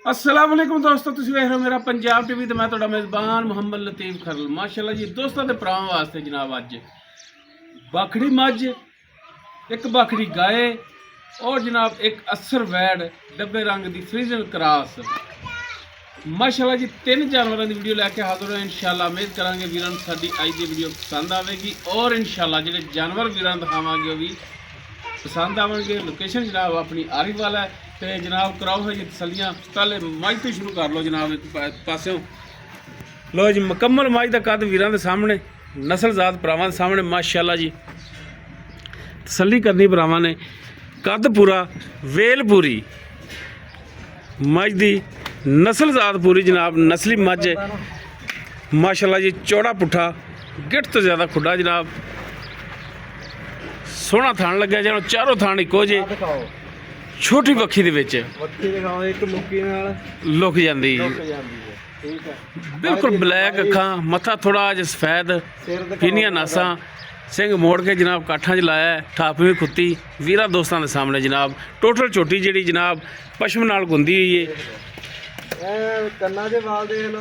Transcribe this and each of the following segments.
अस्सलाम वालेकुम दोस्तों, तुसीं वेख रहे हो मेरा पंजाब टीवी तो मैं तुहाडा मेज़बान मुहम्मद लतीफ़ खरल। माशाअल्लाह जी दोस्तों ते भरावां वास्ते जनाब अज बाखड़ी मझ, एक बाखड़ी गाय और जनाब एक अस्सर वैड़ डब्बे रंग दी फ्रीजन क्रॉस। माशाअल्लाह जी तीन जानवरों की वीडियो लैके हाजिर हो। इंशाअल्लाह उम्मीद करांगे वीरां नूं साडी अज दी वीडियो पसंद आवेगी और इंशाअल्लाह जिहड़े जानवर वीरां नूं दिखावांगे वो भी पसंद आवेंगे। लोकेशन जनाब अपनी आरिफ वाला है तो जनाब कराओ है जी तसलियाँ। पहले मझ तो शुरू कर लो जनाब, एक पासों लो जी मुकम्मल मझ का कद वीरां दे सामने, नस्लजात भरावां दे सामने। माशाअल्लाह जी तसली करनी भरावां ने, कद पूरा, वेल पूरी, मझ दी नस्लजात पूरी जनाब, नस्ली मझ माशाअल्लाह जी। चौड़ा पुट्ठा, गिट तो ज़्यादा खुड्डा जनाब, सोहना थान लग्या जानो, चारों थान इक्को जे, छोटी बखी दे विच लुक जांदी, बिल्कुल ब्लैक अखां, मत्था थोड़ा अज सफेद, पीनियां नासां, सिंह मोड़ के जनाब काठा च लाया, ठापवी खुत्ती वीरां दोस्तां दे सामने जनाब। टोटल झोटी जिहड़ी जनाब पशम नाल गुंदी हुई है। कन्ना दे वाल देख लो,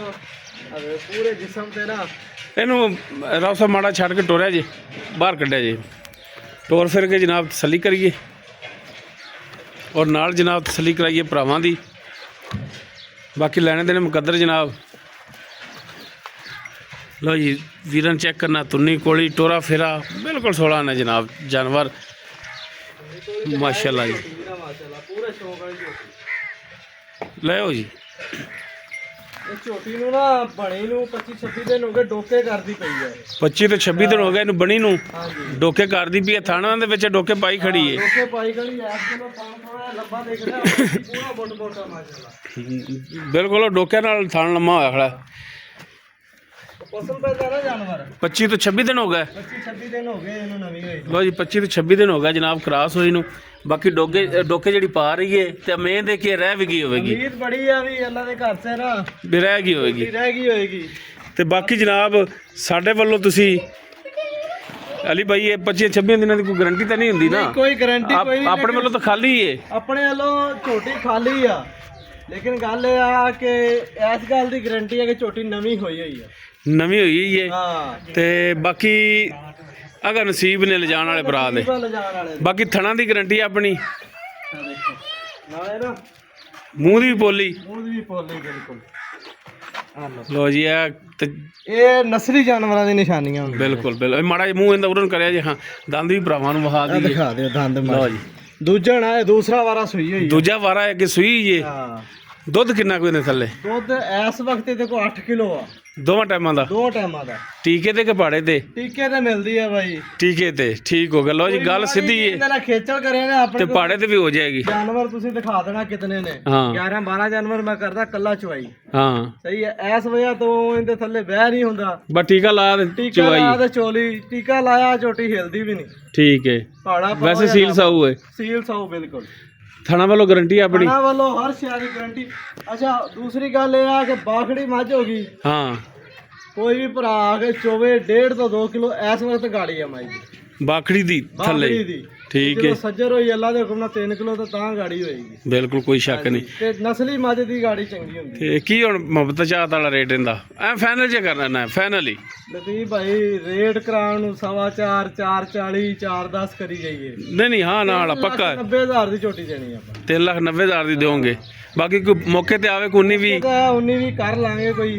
पूरे जिस्म ते ना इनू रौसा माड़ा छड़ के टोरिया जे, बाहर कढ़िया जे, टोर फिर के जनाब तसली करिए और नाल जनाब तसली कराइए भरावां दी। बाकी लैने देने मुकद्दर जनाब। लो जी वीरन चेक करना, तुन्नी कोली टोरा फेरा बिल्कुल सोहना ने जनाब जानवर माशाअल्लाह जी। पूरे शौक वाली झोटी लो जी झोटी नूं ना बणी नूं 25-26 दिन हो गए, डोके करदी पई है। 25 तो 26 दिन हो गए इनू बनी नूं, हाँ जी डोके करदी पई है। थाणा दे विच डोके पाई खड़ी है। डोके पाई खड़ी है। इस कोलों थोड़ा लंबा देख रहा है, पूरा बुट बोटा माशाअल्लाह, बिल्कुल डोके नाल थान लम्मा होया खड़ा। पसंद पैदा ना जानवर। 25 तो 26 दिन हो गए। 25-26 दिन हो गए इनू नवी होई। लो जी 25 तो 26 दिन हो गए जनाब क्रॉस होई नूं। बाकी डोके डोके जिहड़ी पा रही है ते मैं दे के रह भी गई होगी, उम्मीद बड़ी है भी अल्लाह दे घर से ना भी रह गई होगी, रह गई होएगी। ते बाकी जनाब साडे वल्लों तुसी अली भाई ये 25-26 दिनों की कोई गारंटी तो नहीं हुंदी ना? कोई गारंटी कोई नहीं, अपने वल्लों तो खाली ही है। अपने वालों झोटी खाली आ, लेकिन गल ये आ कि इस गल की गारंटी है कि झोटी नवी होई हुई है, नवी हुई है। हाँ ते बाकी अगर नसीब ने ले जाने वाले भरा दे, जान वाले बाकी थणा की गारंटी अपनी, देखो नाले ना मूँह दी भी पोली। मूंह भी पोली बिल्कुल। लो जी ये नस्ली जानवरों की निशानियां होंदी। बिल्कुल बिल्कुल माड़ा जी मूँह इंदा उरन करया जी। हाँ दंद भी भरावां नूं वहा दी। दिखा दे दंद लो मार जी दूजा ना दूसरा वारा सुई हुई है। दूजा वारा है कि सुई है। हाँ दुध किन्ना कोई ने थल्ले? दुध इस वक्त देखो 8 किलो आ, दोवां टाइमां दा, दो टाइमां दा। टीके ते के पाड़े ते? टीके ते मिलदी है भाई, टीके ते ठीक हो गया। लो जी गल सीधी है ना खेचल करे ना ते अपने पाड़े ते भी हो जाएगी। जानवर तुसी दिखा देना कितने ने। हाँ 11-12 जानवर मैं करदा कल्ला चुवाई। हाँ सही है, इस वजह तो इनदे थल्ले बह नहीं हुंदा। बस टीका ला दे टीका चवाई। ला ते चोली, टीका लाया झोटी हिलदी भी नहीं। ठीक है, पहाड़ा वैसे सील साऊ है। सील साऊ बिल्कुल। थाना वालों गारंटी अपनी। थाना वालों हर शहर की गारंटी। अच्छा दूसरी गल ये आ कि बाखड़ी मझ होगी, हाँ कोई भी भरा आके चोवे 1.5 तो 2 किलो इस वक्त गाड़ी है माई दी, बाखड़ी दी थल्ले। बाखड़ी दी। ठीक है जो सज्जर होई अल्लाह दे हुक्म नाल 3 किलो तो तां गाड़ी होएगी। बिल्कुल कोई शक नहीं। ते नस्ली मझ दी गाड़ी चंगी हुंदी। ते की हुण मुहब्बत चाहत वाला रेट इंदा ऐ फाइनल जे करना ना? फाइनल ही लतीफ भाई रेट कराउण नूं 4.25 440 410 करी जाइए। नहीं हाँ ना वाला पक्का 90,000 दी झोटी देनी ਆਪਾਂ। 3,90,000 ਦੀ ਦਿਓਗੇ। बाकी कोई मौके ते आवे कोई भी 19 भी कर लांगे, कोई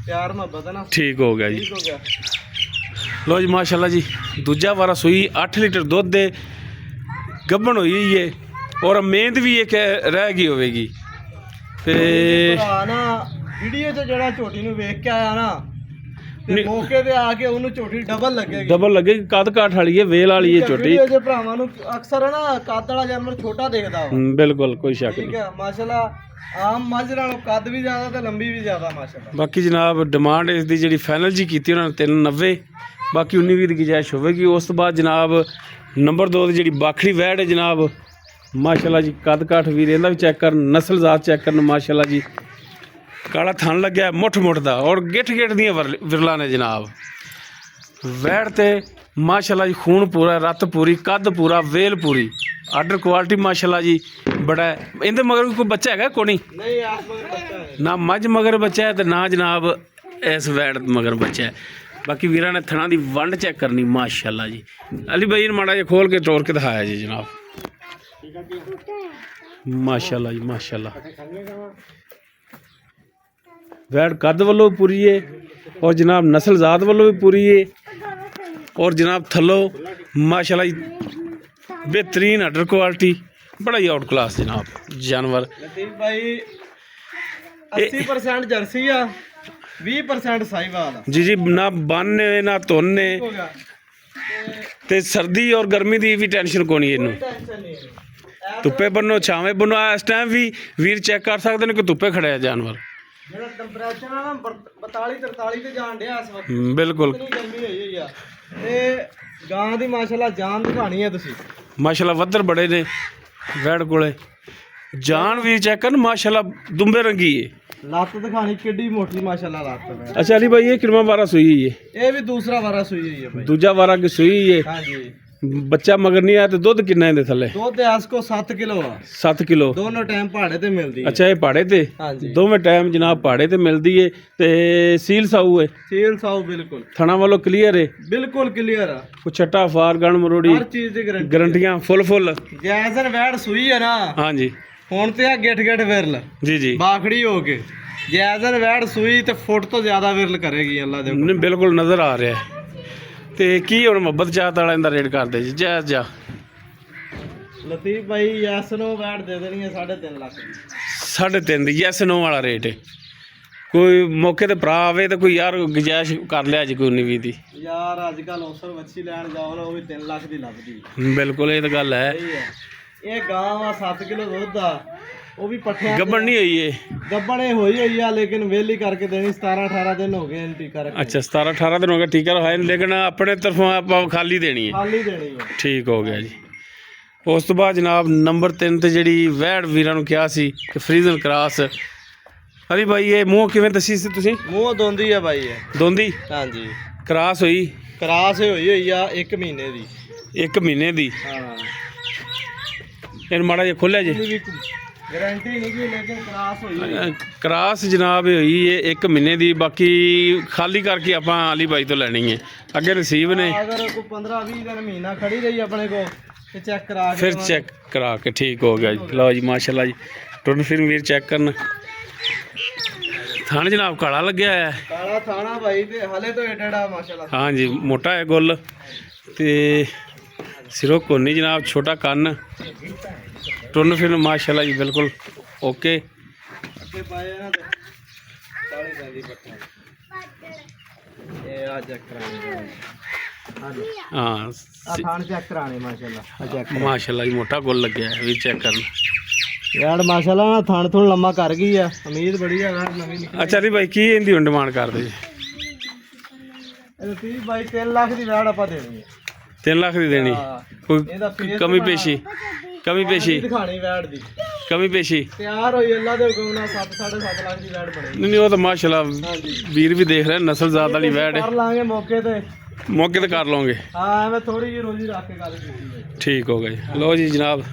प्यार मोहब्बत ना ठीक हो गया जी। ठीक हो गया। लो जी माशाल्लाह जी दूजा वारा सुई 8 लीटर दुध दे गब्बन हुई है और मेहनत भी एक रह गई होगी। ते ਭਰਾ ਨਾ ਵੀਡੀਓ 'ਚ ਜਿਹੜਾ ਝੋਟੀ ਨੂੰ ਵੇਖ ਕੇ ਆਇਆ ਨਾ ਤੇ ਨਹੀਂ। ਮੌਕੇ ਤੇ ਆ ਕੇ ਉਹਨੂੰ ਝੋਟੀ ਡਬਲ ਲੱਗੇਗੀ। डबल लगेगी, कद काठ वाली है, वेल वाली है छोटी। ਵੀਡੀਓ 'ਚ ਭਰਾਵਾਂ ਨੂੰ ਅਕਸਰ ਨਾ ਕੱਦ ਵਾਲਾ ਜਾਨਵਰ ਛੋਟਾ ਦੇਖਦਾ ਵਾ। बिल्कुल कोई शक ਠੀਕ नहीं। ਹੈ ਮਾਸ਼ਾਅੱਲਾ, ਆਮ ਮੱਝ ਨਾਲੋਂ ਕੱਦ ਵੀ ਜ਼ਿਆਦਾ ਤੇ ਲੰਬੀ ਵੀ ਜ਼ਿਆਦਾ ਮਾਸ਼ਾਅੱਲਾ। बाकी जनाब डिमांड इसकी जी फाइनल जी की उन्होंने 390, बाकी 19-20 की गुंजाइश होगी। उस तो बाद जनाब नंबर 2 की जी बाखड़ी वैड़ है जनाब माशाल्लाह जी, कद काठ वीर इहदा भी चेक कर, नस्ल जात चेक कर माशाल्लाह जी। काला थन लग्या मुठ मुठ दा और गिठ गिठ दी विरला ने जनाब। वैड़ ते माशाल्लाह जी खून पूरा, रत पूरी, कद पूरा, वेल पूरी। ਆਰਡਰ ਕੁਆਲਿਟੀ ਮਾਸ਼ਾਅੱਲਾ ਜੀ ਬੜਾ ਹੈ। ਇਹਦੇ ਮਗਰ ਕੋਈ ਬੱਚਾ ਹੈਗਾ ਕੋਣੀ ਨਹੀਂ ਆਸ ਮਗਰ ਬੱਚਾ ਹੈ। ਨਾ ਮੱਝ ਮਗਰ ਬੱਚਾ ਹੈ ਤੇ ਨਾ ਜਨਾਬ ਇਸ ਵੈੜ ਮਗਰ ਬੱਚਾ ਹੈ। ਬਾਕੀ ਵੀਰਾਂ ਨੇ ਥਣਾ ਦੀ ਵੰਡ ਚੈੱਕ ਕਰਨੀ ਮਾਸ਼ਾਅੱਲਾ ਜੀ। ਅਲੀ ਭਾਈ ਨੇ ਮਾੜਾ ਜਿਹਾ ਖੋਲ ਕੇ ਤੋੜ ਕੇ ਦਿਖਾਇਆ ਜੀ ਜਨਾਬ। ਮਾਸ਼ਾਅੱਲਾ ਜੀ ਮਾਸ਼ਾਅੱਲਾ। ਵੈੜ ਕੱਦ ਵੱਲੋਂ ਪੂਰੀ ਹੈ ਔਰ ਜਨਾਬ ਨਸਲ ਜ਼ਾਤ ਵੱਲੋਂ ਵੀ ਪੂਰੀ ਹੈ ਔਰ जनाब थलो माशाल्लाह जी बेहतरीन आर्डर क्वालिटी बड़ा ही आउट क्लास जनाब जानवर। लतीफ भाई 80% जर्सी आ 20% साहिवाल जी जी ना बनने ना धोने हो गया ते सर्दी और गर्मी की भी टेंशन कोनी इनू टेंशन नहीं धुप्पे बनो छावे बनो इस टाइम भी वीर चेक कर सकते हैं कि धुप्पे खड़े है जानवर ਜਿਹੜਾ ਟੈਂਪਰੇਚਰ ਆ ਨਾ 42 43 ਤੇ ਜਾਣ ਡਿਆ ਇਸ ਵਕਤ बिल्कुल ਇਤਨੀ ਗਰਮੀ ਹੋਈ ਹੋਈ ਆ ਤੇ ਗਾਂ ਦੀ ਮਾਸ਼ਾਅੱਲਾ ਜਾਨ ਦਿਖਾਣੀ ਹੈ ਤੁਸੀਂ माशाल्लाह वधर बड़े ने वैड़ कोले जान वीर चेक कर माशाल्लाह दुम्बे रंगी है। ਲੱਤ ਦਿਖਾਣੀ ਕਿੱਡੀ ਮੋਟੀ ਮਾਸ਼ਾਅੱਲਾ ਲੱਤ ਹੈ अच्छा अली भाई ये किरमा बारह सुई है ਇਹ ਵੀ ਦੂਸਰਾ ਵਾਰਾ ਸੂਈ ਹੋਈ ਹੈ ਭਾਈ दूजा बारह की सुई है ਹਾਂਜੀ बच्चा मगर नहीं आया तो दुध किन्ना है थले ਦੁੱਧ ਇਸ ਕੋ 7 ਕਿਲੋ ਆ 7 किलो। ਦੋਨੋਂ ਟਾਈਮ ਪਹਾੜੇ ਤੇ ਮਿਲਦੀ ਹੈ। अच्छा ये पहाड़े ते ਹਾਂਜੀ दोवें टाइम जनाब पहाड़े ते मिलती है ते सील साऊ है ਸੀਲ ਸਾਊ ਬਿਲਕੁਲ थना वालों क्लियर है ਬਿਲਕੁਲ ਕਲੀਅਰ ਆ कुछ छट्टा फार गण मरोड़ी ਹਰ ਚੀਜ਼ ਦੀ ਗਾਰੰਟੀ गारंटियां फुल ਜੈਸਨ ਵੈੜ ਸੂਈ ਹੈ ਨਾ हाँ जी ਹੁਣ ਤੇ ਆ ਗਿੱਠ ਵਿਰਲ जी जी ਬਾਖੜੀ ਹੋ ਕੇ ਜੈਸਨ ਵੈੜ ਸੂਈ ਤੇ ਫੁੱਟ ਤੋਂ ਜ਼ਿਆਦਾ ਵਿਰਲ ਕਰੇਗੀ ਅੱਲਾ ਦੇ नहीं बिल्कुल नज़र आ रहा है ਤੇ ਕੀ ਹੁਣ ਮੁਹੱਬਤ ਚਾਹਤ ਵਾਲਿਆਂ ਦਾ ਰੇਟ ਕਰਦੇ ਜੀ ਜਾਇਜ਼ ਜਾ ਲਤੀਫ ਭਾਈ ਯੈਸ ਨੂੰ ਵੈਟ ਦੇ ਦੇਣੀ ਹੈ 3.5 ਲੱਖ ਦੀ 3.5 ਦੀ ਯੈਸ ਨੋ ਵਾਲਾ ਰੇਟ ਹੈ। ਕੋਈ ਮੌਕੇ ਤੇ ਭਰਾ ਆਵੇ ਤਾਂ ਕੋਈ ਯਾਰ ਗੁਜਾਇਸ਼ ਕਰ ਲਿਆ ਜੀ ਕੋਈ 19 ਦੀ ਯਾਰ ਅੱਜ ਕੱਲ ਔਸਰ ਵੱਛੀ ਲੈਣ ਜਾਓ ਨਾ ਉਹ ਵੀ 3 ਲੱਖ ਦੀ ਲੱਭਦੀ ਬਿਲਕੁਲ ਇਹ ਤਾਂ ਗੱਲ ਹੈ। ਸਹੀ ਹੈ ਇਹ ਗਾਂ ਆ 7 ਕਿਲੋ ਦੁੱਧ ਆ ਉਹ ਵੀ ਪੱਠਿਆਂ ਗੱਬਣ ਨਹੀਂ ਹੋਈ ਇਹ ਗੱਬਣੇ ਹੋਈ ਆ ਲੇਕਿਨ ਵੇਲੀ ਕਰਕੇ ਦੇਣੀ 17 18 ਦਿਨ ਹੋ ਗਏ ਐਂਟੀ ਕਰ अच्छा 17 18 दिन हो गए ठीक है लेकिन अपने तरफों आप खाली देनी है ਖਾਲੀ ਦੇਣੀ ਹੈ ठीक हो गया जी। ਉਸ ਤੋਂ ਬਾਅਦ ਜਨਾਬ ਨੰਬਰ 3 ਤੇ ਜਿਹੜੀ ਵੈੜ ਵੀਰਾਂ ਨੂੰ ਕਿਹਾ ਸੀ ਕਿ ਫਰੀਜ਼ਨ ਕਰਾਸ ਅਲੀ ਭਾਈ ਇਹ ਮੂੰਹ ਕਿਵੇਂ ਦੱਸੀ ਸੀ ਤੁਸੀਂ ਮੂੰਹ ਦੋਂਦੀ ਆ ਬਾਈ ਇਹ ਦੋਂਦੀ ਹਾਂਜੀ ਕਰਾਸ ਹੋਈ ਕਰਾਸ ਹੋਈ ਆ 1 ਮਹੀਨੇ ਦੀ 1 ਮਹੀਨੇ ਦੀ ਹਾਂ ਇਹਨੂੰ ਮਾੜਾ ਜਿਹਾ ਖੋਲਿਆ ਜੀ ਵੀ ਗਾਰੰਟੀ ਨਹੀਂ ਕੀ ਲੇਕਿਨ ਕਰਾਸ ਹੋਈ ਕਰਾਸ ਜਨਾਬ ਹੋਈ ਹੈ 1 ਮਹੀਨੇ ਦੀ ਬਾਕੀ ਖਾਲੀ ਕਰਕੇ ਆਪਾਂ ਅਲੀ ਭਾਈ ਤੋਂ ਲੈਣੀ ਹੈ ਅੱਗੇ ਨਸੀਬ ਨੇ ਅਗਰ ਕੋਈ 15 20 ਦਿਨ ਮਹੀਨਾ ਖੜੀ ਰਹੀ ਆਪਣੇ ਕੋ ਤੇ ਚੈੱਕ ਕਰਾ ਕੇ ਫਿਰ ਚੈੱਕ ਕਰਾ ਕੇ ਠੀਕ ਹੋ ਗਿਆ ਜੀ। ਲਓ ਜੀ ਮਾਸ਼ਾਅੱਲਾ ਜੀ ਟੁਰਨ ਫਿਰ ਵੀਰ ਚੈੱਕ ਕਰਨ ਥਾਣ ਜਨਾਬ ਕਾਲਾ ਲੱਗਿਆ ਹੋਇਆ ਹੈ। ਕਾਲਾ ਥਾਣਾ ਭਾਈ ਤੇ ਹਲੇ ਤੋਂ ਏਡਾ ਮਾਸ਼ਾਅੱਲਾ ਹਾਂ ਜੀ ਮੋਟਾ ਹੈ ਗੁੱਲ ਤੇ ਸਿਰੋਂ ਕੋਨੀ ਜਨਾਬ ਛੋਟਾ ਕੰਨ ਟੁਰਨ ਫਿਰ ਮਾਸ਼ਾਅੱਲਾ ਜੀ ਬਿਲਕੁਲ ਓਕੇ। ਅੱਗੇ ਪਾਏ ਨਾ ਤੇ ਕਾਲੀ ਜਾਂਦੀ ਪੱਠਾ ਇਹ ਆ ਚੈੱਕ ਕਰਾਣੀ ਹਾਂ ਆ ਥਾਣ ਚੈੱਕ ਕਰਾਣੇ ਮਾਸ਼ਾਅੱਲਾ ਆ ਚੈੱਕ ਮਾਸ਼ਾਅੱਲਾ ਜੀ ਮੋਟਾ ਗੁੱਲ ਲੱਗਿਆ ਹੈ ਵੀ ਚੈੱਕ ਕਰਨ। ਯਾਰ ਮਾਸ਼ਾਅੱਲਾ ਨਾ ਥਾਣ ਥੋੜਾ ਲੰਮਾ ਕਰ ਗਈ ਆ ਉਮੀਦ ਬੜੀ ਆ ਯਾਰ ਨਵੀਂ ਨਿਕਲੀ ਅੱਛਾ ਜੀ ਭਾਈ ਕੀ ਇਹਦੀ ਹੁਣ ਡਿਮਾਂਡ ਕਰਦੇ ਜੀ ਇਹ 30 ਬਾਈ 3 ਲੱਖ ਦੀ ਵੈੜ ਆਪਾਂ ਦੇਣੀ ਹੈ 3 ਲੱਖ ਦੀ ਦੇਣੀ ਹਾਂ। ਕੋਈ ਇਹਦਾ ਫੇਸ ਕਮੀ ਪੇਸ਼ੀ ਕਮੀ ਪੇਸ਼ੀ ਦਿਖਾਣੀ ਵੈੜ ਦੀ ਕਮੀ ਪੇਸ਼ੀ ਤਿਆਰ ਹੋਈ ਅੱਲਾ ਦੇ ਹੁਕਮ ਨਾਲ 7.5 ਲੱਖ ਦੀ ਵੈੜ ਬਣੇਗੀ ਨਹੀਂ ਉਹ ਤਾਂ ਮਾਸ਼ਾਅੱਲਾ ਹਾਂਜੀ ਵੀਰ ਵੀ ਦੇਖ ਰਹੇ ਨਸਲ ਜ਼ਾਤ ਵਾਲੀ ਵੈੜ ਹੈ ਕਰ ਲਾਂਗੇ ਮੌਕੇ ਤੇ ਮੌਕੇ ਤੇ ਕਰ ਲਓਗੇ ਹਾਂ ਐਵੇਂ ਥੋੜੀ ਜਿਹੀ ਰੋਜੀ ਰੱਖ ਕੇ ਗੱਲ ਕੀਤੀ ਹੈ ਠੀਕ ਹੋ ਗਿਆ ਜੀ। ਲਓ ਜੀ ਜਨਾਬ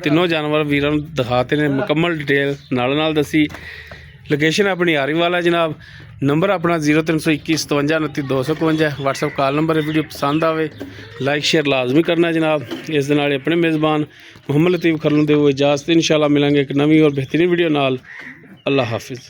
ਤਿੰਨੋਂ ਜਾਨਵਰ ਵੀਰਾਂ ਨੂੰ ਦਿਖਾਤੇ ਨੇ ਮੁਕੰਮਲ ਡਿਟੇਲ ਨਾਲ ਦੱਸੀ। ਲੋਕੇਸ਼ਨ ਆਪਣੀ ਆਰੀਵਾਲ ਹੈ ਜਨਾਬ। ਨੰਬਰ ਆਪਣਾ 0321 57 29 251 WhatsApp ਕਾਲ ਨੰਬਰ ਹੈ। ਵੀਡੀਓ ਪਸੰਦ ਆਵੇ ਲਾਈਕ ਸ਼ੇਅਰ ਲਾਜ਼ਮੀ ਕਰਨਾ ਜਨਾਬ। ਇਸ ਦੇ ਨਾਲ ਆਪਣੇ ਮੇਜ਼ਬਾਨ ਮੁਹੰਮਦ ਲਤੀਫ ਖਰਲੂ ਦੇ ਉਹ ਇਜਾਜ਼ਤ। ਇੰਸ਼ਾਅੱਲਾ ਮਿਲਾਂਗੇ ਇੱਕ ਨਵੀਂ ਔਰ ਬਿਹਤਰੀਨ ਵੀਡੀਓ ਨਾਲ। ਅੱਲਾ ਹਾਫਿਜ਼।